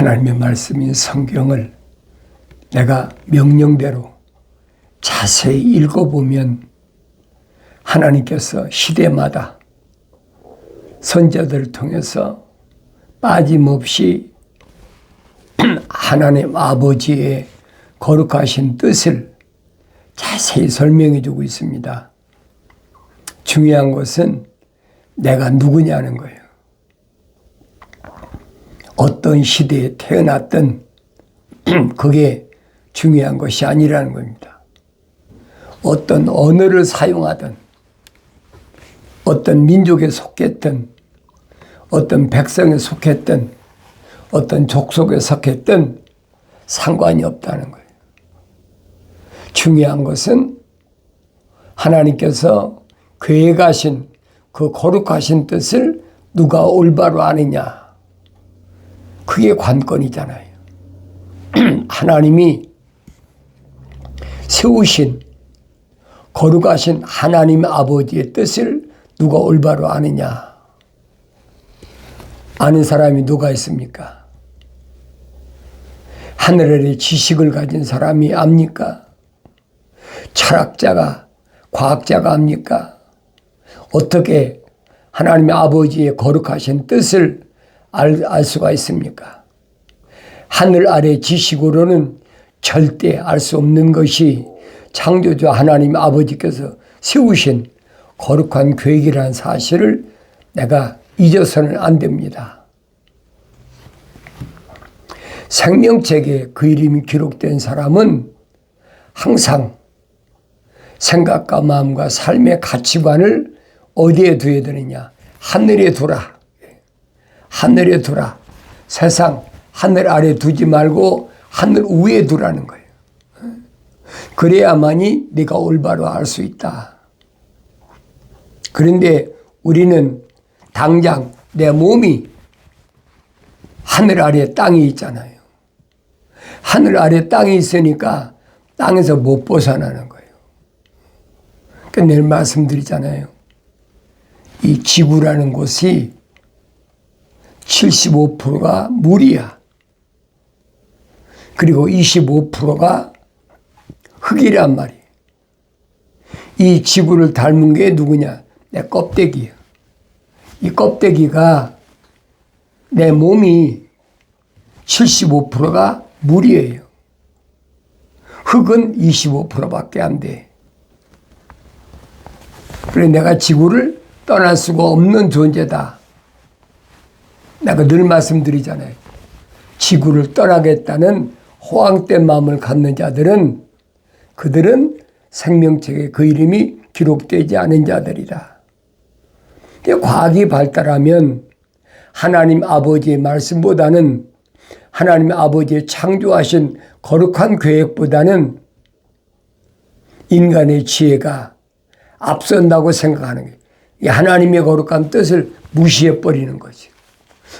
하나님의 말씀인 성경을 내가 명령대로 자세히 읽어보면 하나님께서 시대마다 선자들을 통해서 빠짐없이 하나님 아버지의 거룩하신 뜻을 자세히 설명해 주고 있습니다. 중요한 것은 내가 누구냐는 거예요. 어떤 시대에 태어났든 그게 중요한 것이 아니라는 겁니다. 어떤 언어를 사용하든 어떤 민족에 속했든 어떤 백성에 속했든 어떤 족속에 속했든 상관이 없다는 거예요. 중요한 것은 하나님께서 계획하신 그 거룩하신 뜻을 누가 올바로 아느냐. 그게 관건이잖아요. 하나님이 세우신 거룩하신 하나님 아버지의 뜻을 누가 올바로 아느냐. 아는 사람이 누가 있습니까? 하늘 아래 지식을 가진 사람이 압니까? 철학자가, 과학자가 압니까? 어떻게 하나님의 아버지의 거룩하신 뜻을 알 수가 있습니까? 하늘 아래 지식으로는 절대 알 수 없는 것이 창조주 하나님 아버지께서 세우신 거룩한 계획이라는 사실을 내가 잊어서는 안 됩니다. 생명책에 그 이름이 기록된 사람은 항상 생각과 마음과 삶의 가치관을 어디에 두어야 되느냐? 하늘에 두라. 하늘에 두라. 세상 하늘 아래 두지 말고 하늘 위에 두라는 거예요. 그래야만이 네가 올바로 알 수 있다. 그런데 우리는 당장 내 몸이 하늘 아래 땅이 있잖아요. 하늘 아래 땅이 있으니까 땅에서 못 벗어나는 거예요. 그러니까 늘 말씀드리잖아요. 이 지구라는 곳이 75%가 물이야. 그리고 25%가 흙이란 말이에요. 이 지구를 닮은 게 누구냐? 내 껍데기야. 이 껍데기가 내 몸이 75%가 물이에요. 흙은 25%밖에 안 돼. 그래 내가 지구를 떠날 수가 없는 존재다. 내가 늘 말씀드리잖아요. 지구를 떠나겠다는 호황된 마음을 갖는 자들은 그들은 생명책에 그 이름이 기록되지 않은 자들이다. 과학이 발달하면 하나님 아버지의 말씀보다는 하나님 아버지의 창조하신 거룩한 계획보다는 인간의 지혜가 앞선다고 생각하는 거예요. 이 하나님의 거룩한 뜻을 무시해버리는 거지.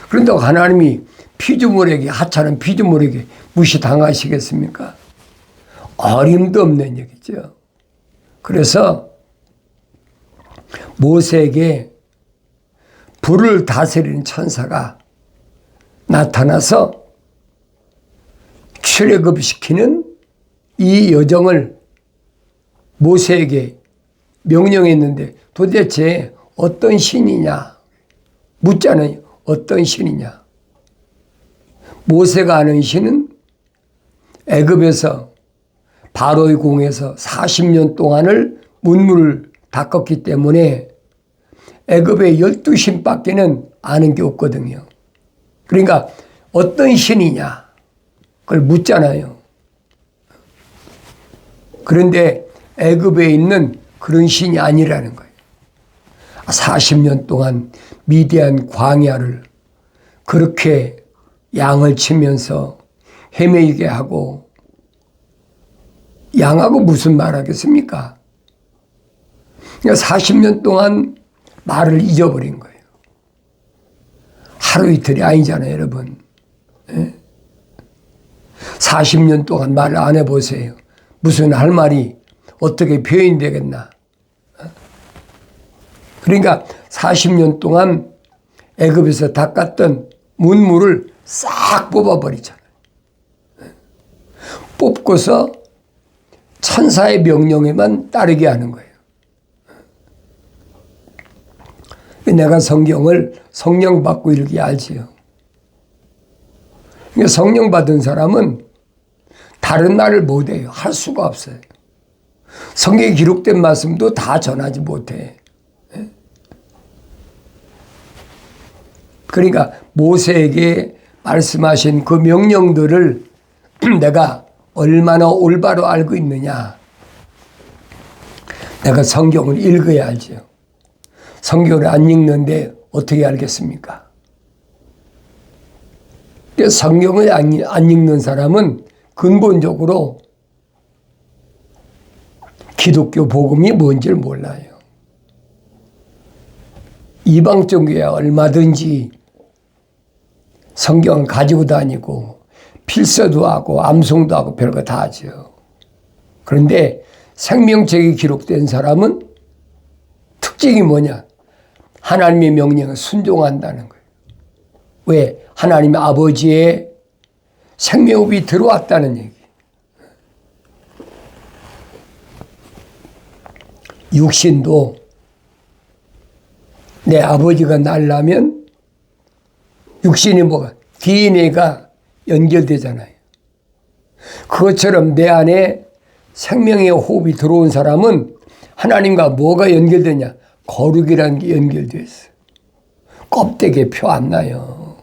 그런데 하나님이 피조물에게, 하찮은 피조물에게 무시당하시겠습니까? 어림도 없는 얘기죠. 그래서 모세에게 불을 다스리는 천사가 나타나서 출애굽시키는 이 여정을 모세에게 명령했는데 도대체 어떤 신이냐 묻잖아요. 어떤 신이냐. 모세가 아는 신은 애굽에서 바로의 궁에서 40년 동안을 문물을 닦았기 때문에 애굽의 12신밖에는 아는 게 없거든요. 그러니까 어떤 신이냐 그걸 묻잖아요. 그런데 애굽에 있는 그런 신이 아니라는 거예요. 40년 동안 미디안 광야를 그렇게 양을 치면서 헤매이게 하고 양하고 무슨 말 하겠습니까? 그러니까 40년 동안 말을 잊어버린 거예요. 하루 이틀이 아니잖아요, 여러분. 40년 동안 말을 안 해보세요. 무슨 할 말이 어떻게 표현되겠나. 그러니까 40년 동안 애굽에서 닦았던 문물을 싹 뽑아버리잖아요. 뽑고서 천사의 명령에만 따르게 하는 거예요. 내가 성경을 성령 받고 읽기 알지요. 성령 받은 사람은 다른 말을 못해요. 할 수가 없어요. 성경에 기록된 말씀도 다 전하지 못해. 그러니까 모세에게 말씀하신 그 명령들을 내가 얼마나 올바로 알고 있느냐. 내가 성경을 읽어야 알죠. 성경을 안 읽는데 어떻게 알겠습니까? 성경을 안 읽는 사람은 근본적으로 기독교 복음이 뭔지를 몰라요. 이방 종교야 얼마든지 성경을 가지고 다니고 필서도 하고 암송도 하고 별거 다 하죠. 그런데 생명책이 기록된 사람은 특징이 뭐냐? 하나님의 명령에 순종한다는 거예요. 왜? 하나님의 아버지의 생명이 들어왔다는 얘기. 육신도 내 아버지가 날라면 육신이 뭐가? DNA가 연결되잖아요. 그것처럼 내 안에 생명의 호흡이 들어온 사람은 하나님과 뭐가 연결되냐? 거룩이라는 게 연결되어 있어요. 껍데기에 표 안 나요.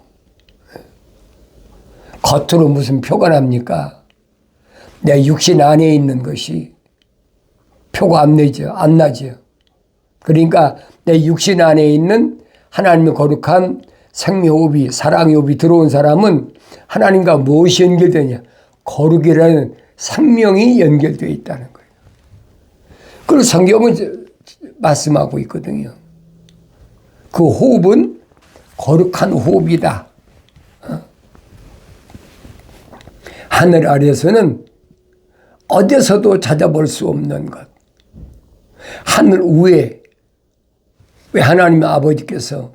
겉으로 무슨 표가 납니까? 내 육신 안에 있는 것이 표가 안 나죠. 그러니까 내 육신 안에 있는 하나님의 거룩한 생명호흡이, 사랑의 호흡이 들어온 사람은 하나님과 무엇이 연결되냐? 거룩이라는 생명이 연결되어 있다는 거예요. 그리고 성경은 말씀하고 있거든요. 그 호흡은 거룩한 호흡이다. 하늘 아래에서는 어디서도 찾아볼 수 없는 것. 하늘 위에, 왜 하나님의 아버지께서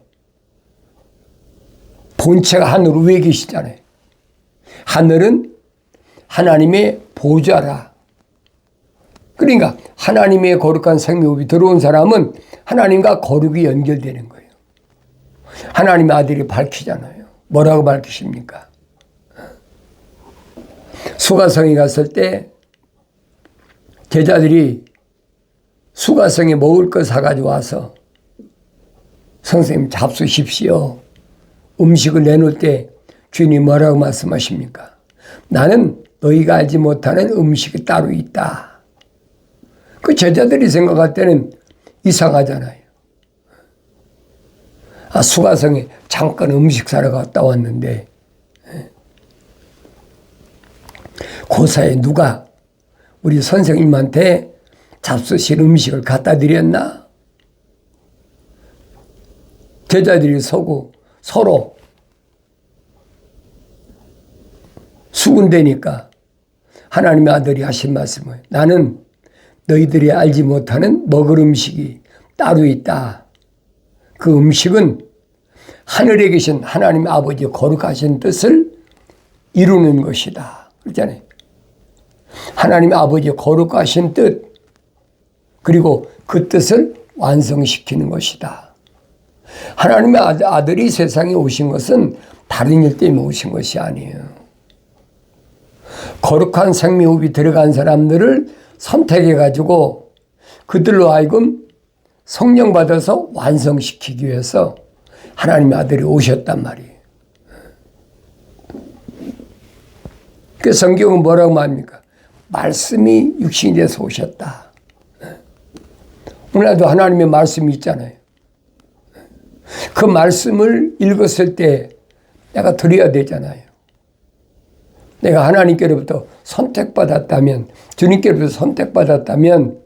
본체가 하늘 위에 계시잖아요. 하늘은 하나님의 보좌라. 그러니까 하나님의 거룩한 생명이 들어온 사람은 하나님과 거룩이 연결되는 거예요. 하나님의 아들이 밝히잖아요. 뭐라고 밝히십니까? 수가성에 갔을 때 제자들이 수가성에 먹을 거 사가지고 와서 선생님 잡수십시오. 음식을 내놓을 때 주인이 뭐라고 말씀하십니까? 나는 너희가 알지 못하는 음식이 따로 있다. 그 제자들이 생각할 때는 이상하잖아요. 수가성에 잠깐 음식 사러 갔다 왔는데 그 사이에 누가 우리 선생님한테 잡수실 음식을 갖다 드렸나? 제자들이 서로 수군대니까 하나님의 아들이 하신 말씀을 나는 너희들이 알지 못하는 먹을 음식이 따로 있다. 그 음식은 하늘에 계신 하나님 아버지의 거룩하신 뜻을 이루는 것이다. 그렇잖아요. 하나님 아버지의 거룩하신 뜻 그리고 그 뜻을 완성시키는 것이다. 하나님의 아들이 세상에 오신 것은 다른 일 때문에 오신 것이 아니에요. 거룩한 생명호흡이 들어간 사람들을 선택해가지고 그들로 하여금 성령 받아서 완성시키기 위해서 하나님의 아들이 오셨단 말이에요. 그 성경은 뭐라고 말합니까? 말씀이 육신이 돼서 오셨다. 오늘도 하나님의 말씀이 있잖아요. 그 말씀을 읽었을 때 내가 드려야 되잖아요. 내가 하나님께로부터 선택받았다면, 주님께로부터 선택받았다면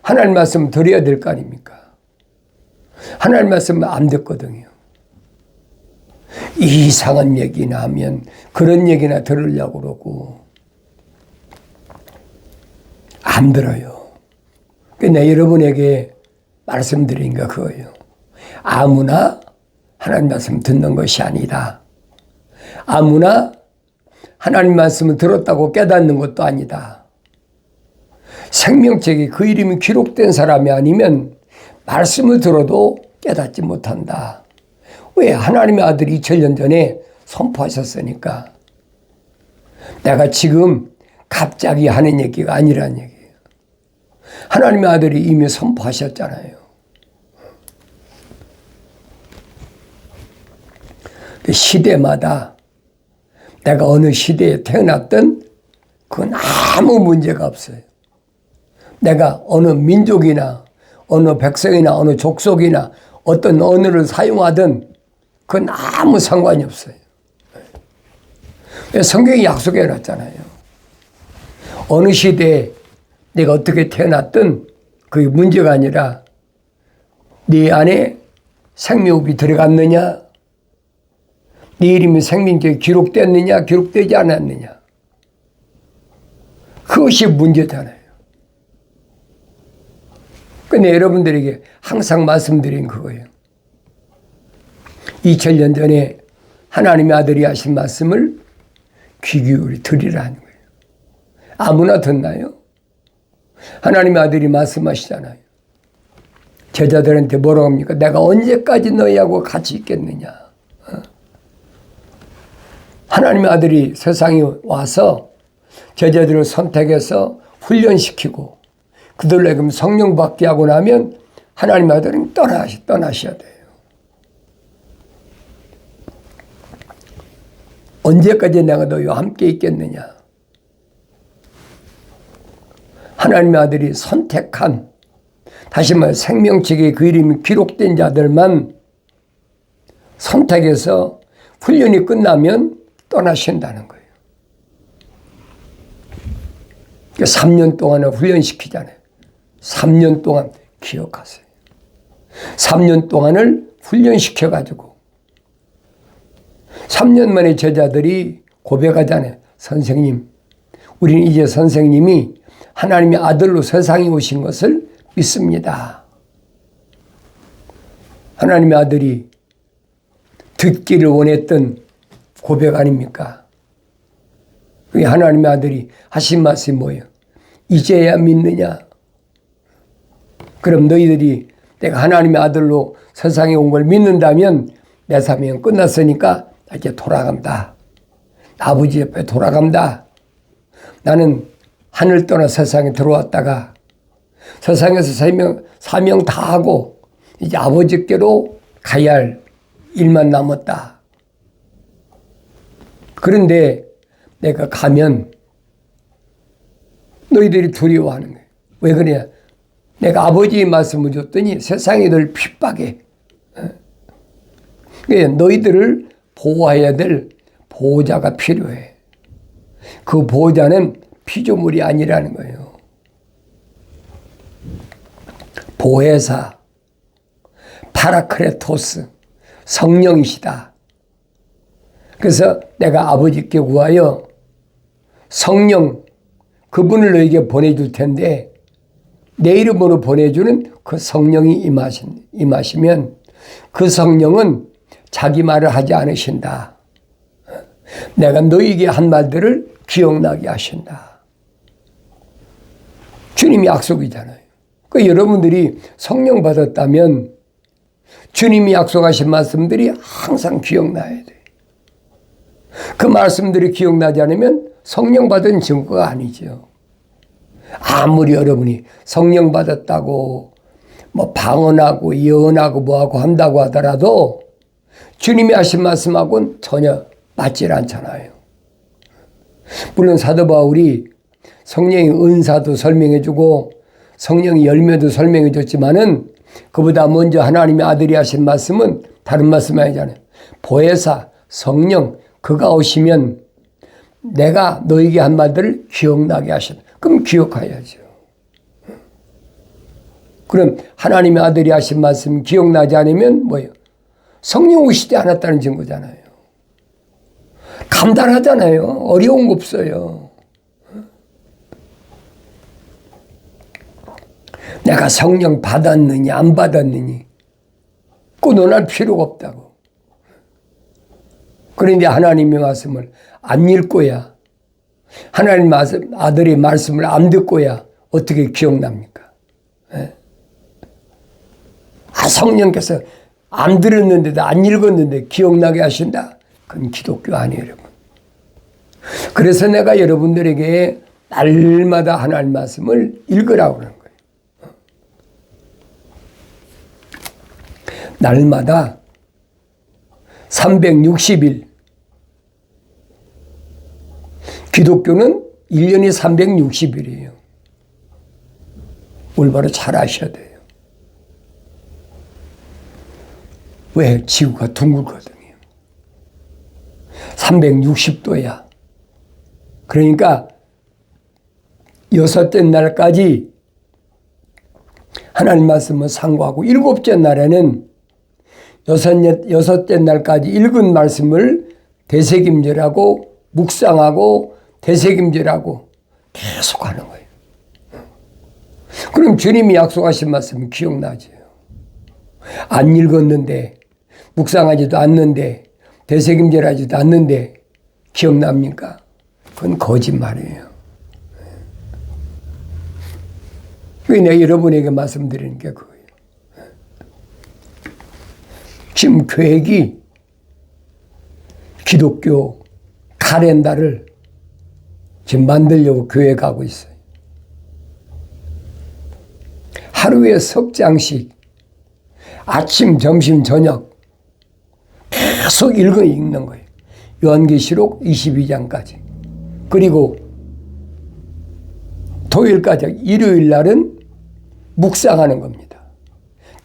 하나님 말씀을 드려야 될 거 아닙니까? 하나님 말씀은 안 듣거든요. 이상한 얘기나 하면 그런 얘기나 들으려고 그러고 안 들어요. 내가 여러분에게 말씀드린 거 그거예요. 아무나 하나님 말씀 듣는 것이 아니다. 아무나 하나님 말씀을 들었다고 깨닫는 것도 아니다. 생명책에 그 이름이 기록된 사람이 아니면 말씀을 들어도 깨닫지 못한다. 왜? 하나님의 아들이 2000년 전에 선포하셨으니까. 내가 지금 갑자기 하는 얘기가 아니라는 얘기예요. 하나님의 아들이 이미 선포하셨잖아요. 시대마다 내가 어느 시대에 태어났든 그건 아무 문제가 없어요. 내가 어느 민족이나 어느 백성이나 어느 족속이나 어떤 언어를 사용하든 그건 아무 상관이 없어요. 성경이 약속해 놨잖아요. 어느 시대에 내가 어떻게 태어났든 그게 문제가 아니라 네 안에 생명이 들어갔느냐, 네 이름이 생명책에 기록됐느냐, 기록되지 않았느냐. 그것이 문제잖아요. 근데 여러분들에게 항상 말씀드린 그거예요. 2000년 전에 하나님의 아들이 하신 말씀을 귀 기울여 들으라는 거예요. 아무나 듣나요? 하나님의 아들이 말씀하시잖아요. 제자들한테 뭐라고 합니까? 내가 언제까지 너희하고 같이 있겠느냐. 하나님의 아들이 세상에 와서 제자들을 선택해서 훈련시키고 그들에게 성령 받게 하고 나면 하나님의 아들은 떠나셔야 돼요. 언제까지 내가 너희와 함께 있겠느냐. 하나님의 아들이 선택한, 다시 말해 생명책에 그 이름이 기록된 자들만 선택해서 훈련이 끝나면 떠나신다는 거예요. 3년 동안을 훈련시키잖아요. 3년 동안 기억하세요. 3년 동안을 훈련시켜가지고 3년 만에 제자들이 고백하잖아요. 선생님, 우리는 이제 선생님이 하나님의 아들로 세상에 오신 것을 믿습니다. 하나님의 아들이 듣기를 원했던 고백 아닙니까? 하나님의 아들이 하신 말씀이 뭐예요? 이제야 믿느냐? 그럼 너희들이 내가 하나님의 아들로 세상에 온 걸 믿는다면 내 사명은 끝났으니까 이제 돌아간다. 아버지 옆에 돌아간다. 나는 하늘 떠나 세상에 들어왔다가 세상에서 사명 다 하고 이제 아버지께로 가야 할 일만 남았다. 그런데 내가 가면 너희들이 두려워하는 거예요. 왜 그러냐? 내가 아버지의 말씀을 줬더니 세상이 널 핍박해. 너희들을 보호해야 될 보호자가 필요해. 그 보호자는 피조물이 아니라는 거예요. 보혜사, 파라크레토스, 성령이시다. 그래서 내가 아버지께 구하여 성령, 그분을 너에게 보내줄 텐데 내 이름으로 보내주는 그 성령이 임하시면 그 성령은 자기 말을 하지 않으신다. 내가 너에게 한 말들을 기억나게 하신다. 주님이 약속이잖아요. 그러니까 여러분들이 성령 받았다면 주님이 약속하신 말씀들이 항상 기억나야 돼. 그 말씀들이 기억나지 않으면 성령 받은 증거가 아니죠. 아무리 여러분이 성령 받았다고 뭐 방언하고 예언하고 뭐하고 한다고 하더라도 주님이 하신 말씀하고는 전혀 맞질 않잖아요. 물론 사도 바울이 성령의 은사도 설명해주고 성령의 열매도 설명해줬지만은 그보다 먼저 하나님의 아들이 하신 말씀은 다른 말씀 아니잖아요. 보혜사, 성령, 그가 오시면 내가 너에게 한 말들을 기억나게 하신다. 그럼 기억해야죠. 그럼 하나님의 아들이 하신 말씀 기억나지 않으면 뭐예요? 성령 오시지 않았다는 증거잖아요. 간단하잖아요. 어려운 거 없어요. 내가 성령 받았느냐 안 받았느니 그 논할 필요가 없다고. 그런데 하나님의 말씀을 안 읽고야, 하나님 아들의 말씀을 안 듣고야 어떻게 기억납니까? 예? 성령께서 안 들었는데도 안 읽었는데 기억나게 하신다? 그건 기독교 아니에요, 여러분. 그래서 내가 여러분들에게 날마다 하나님 말씀을 읽으라고 그러는 거예요. 날마다 360일. 기독교는 1년이 360일이에요. 올바로 잘 아셔야 돼요. 왜? 지구가 둥글거든요. 360도야. 그러니까 여섯째 날까지 하나님 말씀을 상고하고 일곱째 날에는 여섯째 날까지 읽은 말씀을 되새김질하고 묵상하고 되새김질하고 계속 하는 거예요. 그럼 주님이 약속하신 말씀이 기억나죠. 안 읽었는데, 묵상하지도 않는데, 되새김질하지도 않는데 기억납니까? 그건 거짓말이에요. 내가 여러분에게 말씀드리는 게 그거예요. 지금 계획이 기독교 카렌다를 지금 만들려고 계획하고 있어요. 하루에 석 장씩 아침, 점심, 저녁 계속 읽는 거예요. 요한계시록 22장까지. 그리고 토요일까지, 일요일 날은 묵상하는 겁니다.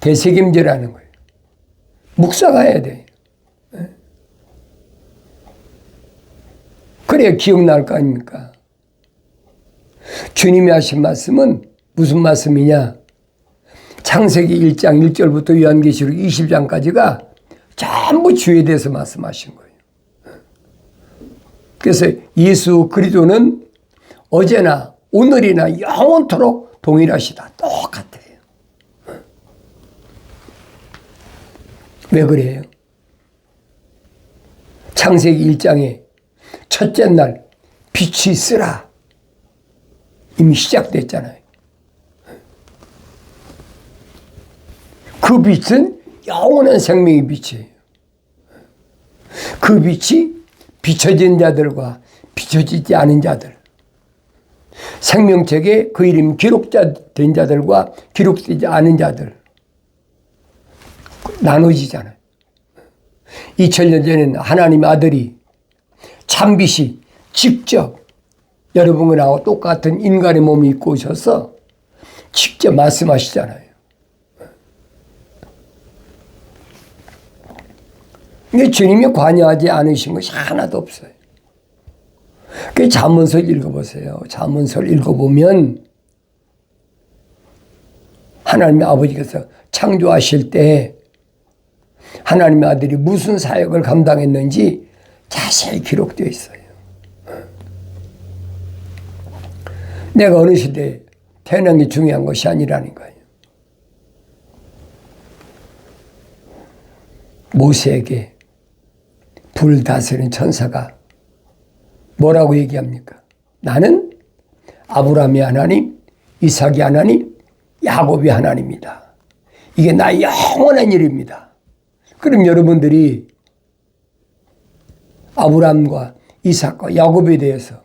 되새김질하는 거예요. 묵상해야 돼요. 그래야 기억날 거 아닙니까? 주님이 하신 말씀은 무슨 말씀이냐? 창세기 1장 1절부터 요한계시록 20장까지가 전부 주에 대해서 말씀하신 거예요. 그래서 예수 그리스도는 어제나 오늘이나 영원토록 동일하시다. 똑같아요. 왜 그래요? 창세기 1장에 첫째 날 빛이 있으라 이미 시작됐잖아요. 그 빛은 영원한 생명의 빛이에요. 그 빛이 비춰진 자들과 비춰지지 않은 자들, 생명책에 그 이름 기록된 자들과 기록되지 않은 자들 나눠지잖아요. 2000년 전에는 하나님 아들이 참빛이 직접 여러분하고 똑같은 인간의 몸이 입고 오셔서 직접 말씀하시잖아요. 근데 주님이 관여하지 않으신 것이 하나도 없어요. 그 잠언서를 읽어보세요. 잠언서를 읽어보면 하나님의 아버지께서 창조하실 때 하나님의 아들이 무슨 사역을 감당했는지 자세히 기록되어 있어요. 내가 어느 시대에 태어난 게 중요한 것이 아니라는 거예요. 모세에게 불 다스리는 천사가 뭐라고 얘기합니까? 나는 아브라함의 하나님, 이삭의 하나님, 야곱의 하나님이다. 이게 나의 영원한 일입니다. 그럼 여러분들이 아브라함과 이삭과 야곱에 대해서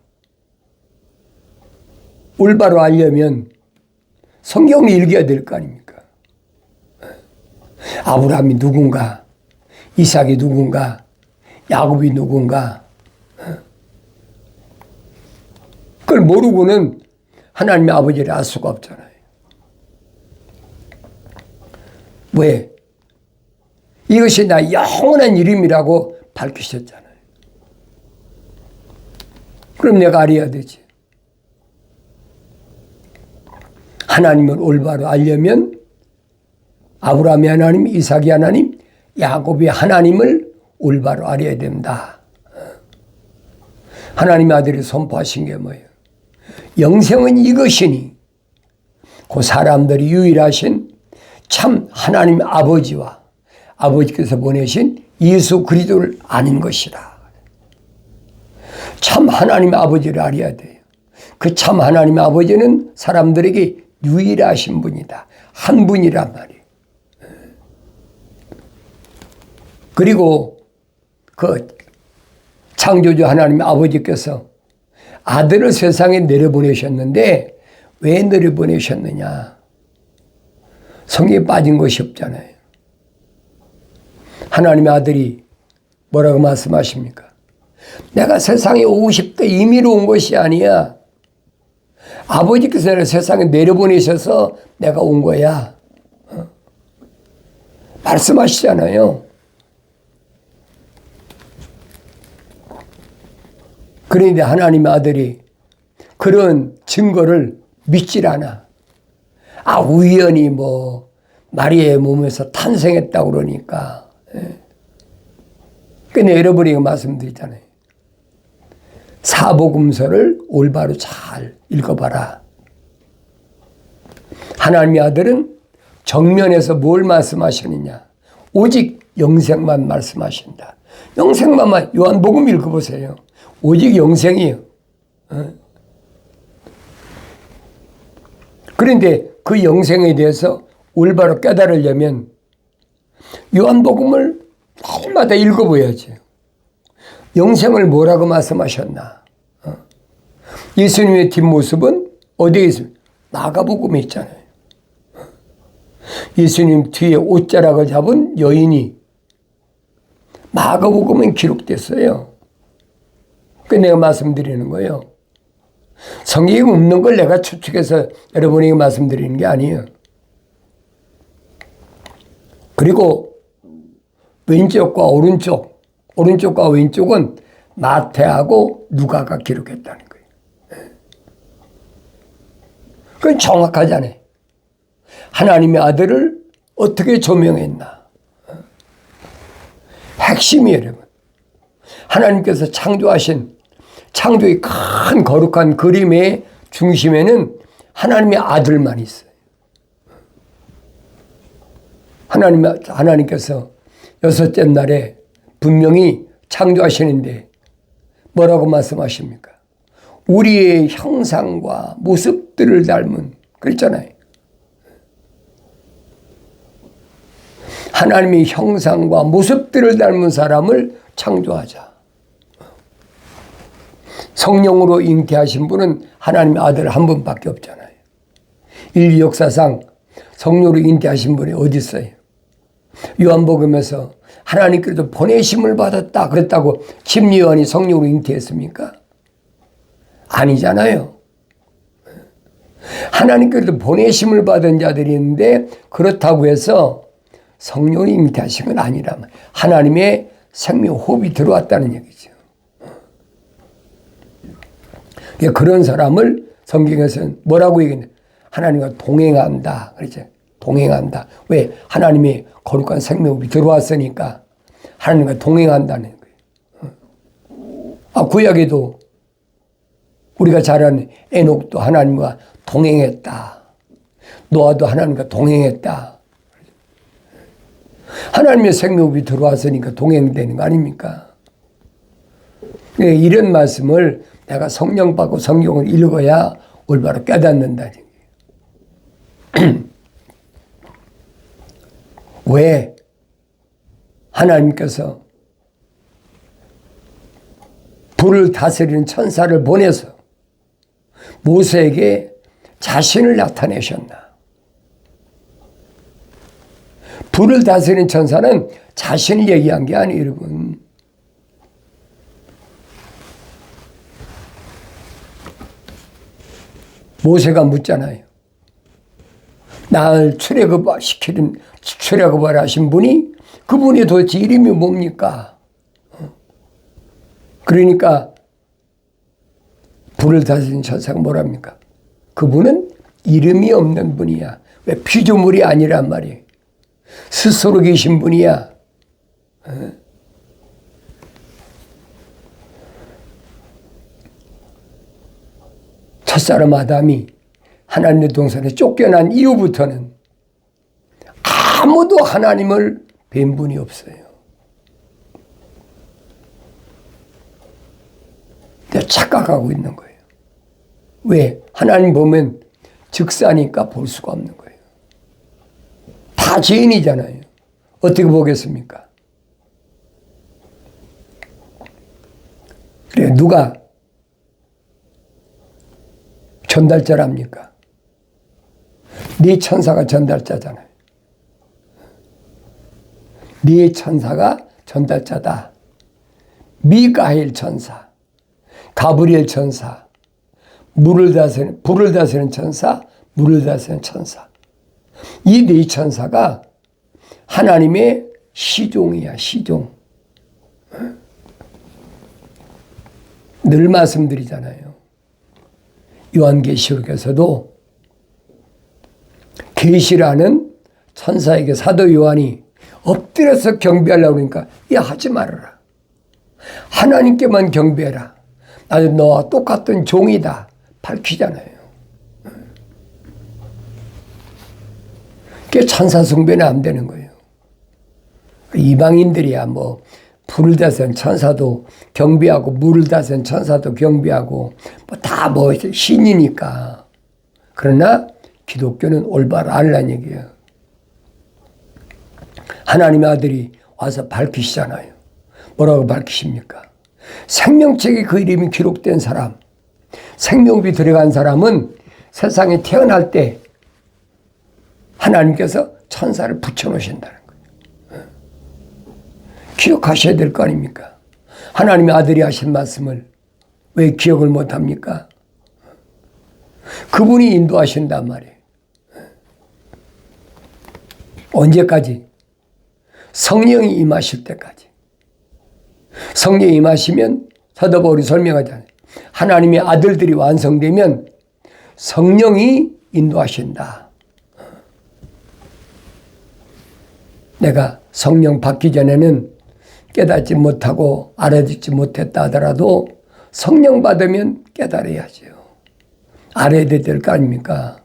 올바로 알려면 성경을 읽어야 될 거 아닙니까? 아브라함이 누군가, 이삭이 누군가, 야곱이 누군가, 그걸 모르고는 하나님의 아버지를 알 수가 없잖아요. 왜? 이것이 나의 영원한 이름이라고 밝히셨잖아요. 그럼 내가 알아야 되지. 하나님을 올바로 알려면 아브라함의 하나님, 이삭의 하나님, 야곱의 하나님을 올바로 알아야 된다. 하나님의 아들이 선포하신 게 뭐예요? 영생은 이것이니 그 사람들이 유일하신 참 하나님 아버지와 아버지께서 보내신 예수 그리스도를 아는 것이라. 참 하나님의 아버지를 알아야 돼요. 그 참 하나님의 아버지는 사람들에게 유일하신 분이다. 한 분이란 말이에요. 그리고 그 창조주 하나님의 아버지께서 아들을 세상에 내려보내셨는데 왜 내려보내셨느냐? 성경에 빠진 것이 없잖아요. 하나님의 아들이 뭐라고 말씀하십니까? 내가 세상에 오고 싶다 임의로 온 것이 아니야. 아버지께서 나를 세상에 내려보내셔서 내가 온 거야. 말씀하시잖아요. 그런데 하나님의 아들이 그런 증거를 믿질 않아. 우연히 마리아의 몸에서 탄생했다고 그러니까. 근데 여러분이 말씀드리잖아요. 사복음서를 올바로 잘 읽어봐라. 하나님의 아들은 정면에서 뭘 말씀하시느냐? 오직 영생만 말씀하신다. 영생만 요한복음 읽어보세요. 오직 영생이에요. 그런데 그 영생에 대해서 올바로 깨달으려면 요한복음을 날마다 읽어봐야죠. 영생을 뭐라고 말씀하셨나? 예수님의 뒷모습은 어디에 있습니까? 마가복음에 있잖아요. 예수님 뒤에 옷자락을 잡은 여인이 마가복음에 기록됐어요. 그 내가 말씀드리는 거예요. 성경에 없는 걸 내가 추측해서 여러분에게 말씀드리는 게 아니에요. 그리고 왼쪽과 오른쪽과 왼쪽은 마태하고 누가가 기록했다는 거예요. 그건 정확하잖아요. 하나님의 아들을 어떻게 조명했나. 핵심이에요, 여러분. 하나님께서 창조하신 창조의 큰 거룩한 그림의 중심에는 하나님의 아들만 있어요. 하나님께서 여섯째 날에 분명히 창조하시는데 뭐라고 말씀하십니까? 우리의 형상과 모습들을 닮은, 그랬잖아요. 하나님의 형상과 모습들을 닮은 사람을 창조하자. 성령으로 잉태하신 분은 하나님의 아들 한 분밖에 없잖아요. 인류 역사상 성령으로 잉태하신 분이 어디 있어요? 요한복음에서 하나님께서 보내심을 받았다 그랬다고 침례요한이 성령으로 잉태했습니까? 아니잖아요. 하나님께서 보내심을 받은 자들이 있는데 그렇다고 해서 성령이 잉태하신 건 아니라 하나님의 생명 호흡이 들어왔다는 얘기죠. 그런 사람을 성경에서는 뭐라고 얘기했냐? 하나님과 동행한다. 그렇죠? 동행한다. 왜? 하나님의 거룩한 생명이 들어왔으니까 하나님과 동행한다는 거예요. 구약에도 우리가 잘 아는 에녹도 하나님과 동행했다. 노아도 하나님과 동행했다. 하나님의 생명이 들어왔으니까 동행되는 거 아닙니까? 이런 말씀을 내가 성령 받고 성경을 읽어야 올바로 깨닫는다는 얘기예요. 왜 하나님께서 불을 다스리는 천사를 보내서 모세에게 자신을 나타내셨나? 불을 다스리는 천사는 자신을 얘기한 게 아니에요, 여러분. 모세가 묻잖아요. 나를 출애굽을 하신 분이 그분이 도대체 이름이 뭡니까? 그러니까 불을 다스리는 천사가 뭐랍니까? 그분은 이름이 없는 분이야. 왜? 피조물이 아니란 말이에요. 스스로 계신 분이야. 첫사람 아담이 하나님의 동산에 쫓겨난 이후부터는 아무도 하나님을 뵌 분이 없어요. 착각하고 있는 거예요. 왜? 하나님 보면 즉사니까 볼 수가 없는 거예요. 다 죄인이잖아요. 어떻게 보겠습니까? 그래, 누가 전달자랍니까? 네 천사가 전달자잖아요. 네 천사가 전달자다. 미가엘 천사, 가브리엘 천사, 불을 다스리는 천사, 물을 다스리는 천사. 이 네 천사가 하나님의 시종이야, 시종. 늘 말씀드리잖아요. 요한계시록에서도 계시라는 천사에게 사도 요한이 엎드려서 경배하려고 그러니까 야, 하지 말아라. 하나님께만 경배해라. 나도 너와 똑같은 종이다. 밝히잖아요. 그게 천사 숭배는 안 되는 거예요. 이방인들이야 뭐 불을 다스리는 천사도 경배하고 물을 다스리는 천사도 경배하고 뭐 다 뭐 신이니까. 그러나 기독교는 올바로 알라는 얘기예요. 하나님의 아들이 와서 밝히시잖아요. 뭐라고 밝히십니까? 생명책에 그 이름이 기록된 사람, 생명이 들어간 사람은 세상에 태어날 때 하나님께서 천사를 붙여놓으신다는 거예요. 기억하셔야 될 거 아닙니까? 하나님의 아들이 하신 말씀을 왜 기억을 못합니까? 그분이 인도하신단 말이에요. 언제까지? 성령이 임하실 때까지. 성령이 임하시면 사도 바울이 설명하잖아요. 하나님의 아들들이 완성되면 성령이 인도하신다. 내가 성령 받기 전에는 깨닫지 못하고 알아듣지 못했다 하더라도 성령 받으면 깨달아야죠. 알아야 될 거 아닙니까?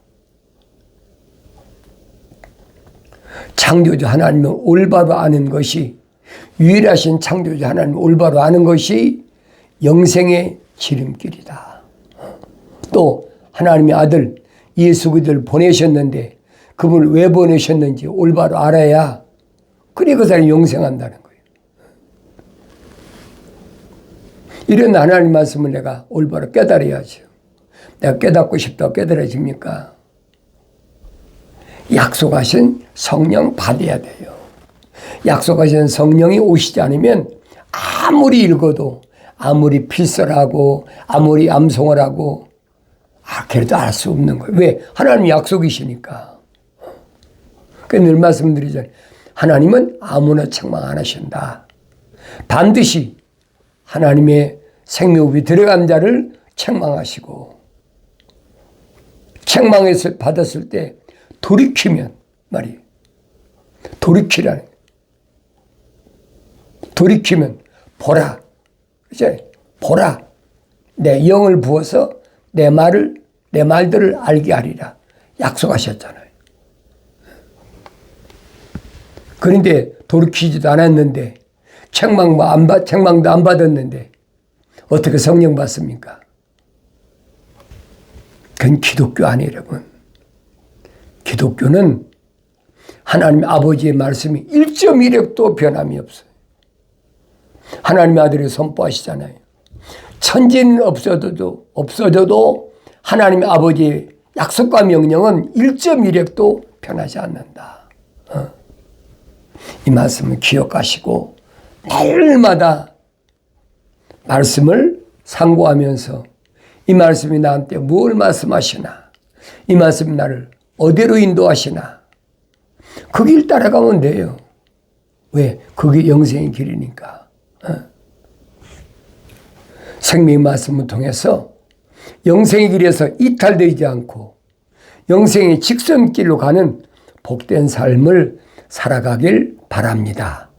창조주 하나님을 올바로 아는 것이, 유일하신 창조주 하나님을 올바로 아는 것이 영생의 지름길이다. 또 하나님의 아들 예수 그리스도를 보내셨는데 그분을 왜 보내셨는지 올바로 알아야 그래 그 사람이 영생한다는 거예요. 이런 하나님 말씀을 내가 올바로 깨달아야죠. 내가 깨닫고 싶다고 깨달아집니까? 약속하신 성령 받아야 돼요. 약속하신 성령이 오시지 않으면 아무리 읽어도, 아무리 필설하고, 아무리 암송을 하고, 그래도 알 수 없는 거예요. 왜? 하나님 약속이시니까. 그래서 늘 말씀드리잖아요. 하나님은 아무나 책망 안 하신다. 반드시 하나님의 생명이 들어간 자를 책망하시고, 책망을 받았을 때 돌이키면 말이에요. 돌이키라는 거예요. 돌이키면 보라. 이제 보라. 내 영을 부어서 내 말들을 알게 하리라. 약속하셨잖아요. 그런데 돌이키지도 않았는데 책망도 안 받았는데 어떻게 성령 받습니까? 그건 기독교 아니에요, 여러분. 기독교는 하나님 아버지의 말씀이 1.1획도 변함이 없어요. 하나님의 아들이 선포하시잖아요. 천지는 없어져도 하나님의 아버지의 약속과 명령은 1.1획도 변하지 않는다. 이 말씀을 기억하시고 날마다 말씀을 상고하면서 이 말씀이 나한테 뭘 말씀하시나, 이 말씀이 나를 어디로 인도하시나, 그 길 따라가면 돼요. 왜? 그게 영생의 길이니까. 생명의 말씀을 통해서 영생의 길에서 이탈되지 않고 영생의 직선길로 가는 복된 삶을 살아가길 바랍니다.